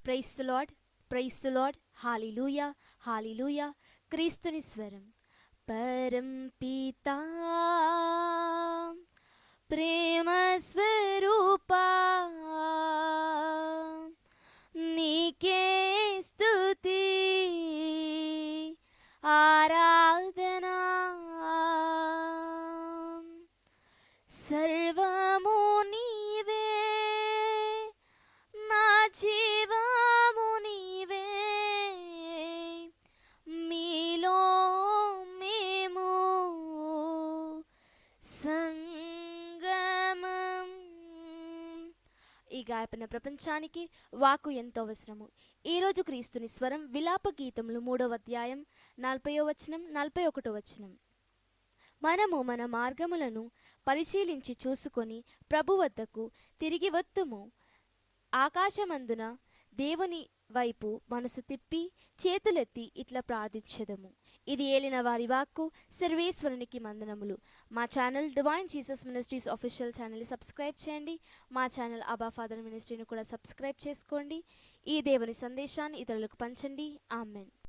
Price the lord, price the lord. Hallelujah, hallelujah. క్రీస్తుని స్వరం. పరంపితా ప్రేమ స్వరూపా, నీకే స్తుతి ఆరాధనా. సర్వము నీవే, నా జీవము నీవే, మీలో మేము సంగమం. ఈ గాయపన ప్రపంచానికి వాకు ఎంతో అవసరము. ఈరోజు క్రీస్తుని స్వరం విలాప గీతములు 3వ అధ్యాయం 40వ వచనం 41వ వచనం. మనము మన మార్గములను పరిశీలించి చూసుకొని ప్రభు వద్దకు తిరిగి వత్తుము. ఆకాశమందున దేవుని వైపు మనసు తిప్పి చేతులెత్తి ఇట్లా ప్రార్థించెదము. ఇది ఏలిన వారి వాక్కు. సర్వేశ్వరునికి వందనములు. మా channel divine Jesus ministries official ఛానల్ని సబ్స్క్రైబ్ చేయండి. మా ఛానల్ అబా ఫాదర్ మినిస్ట్రీని కూడా సబ్స్క్రైబ్ చేసుకోండి. ఈ దేవుని సందేశాన్ని ఇతరులకు పంచండి. ఆమెన్.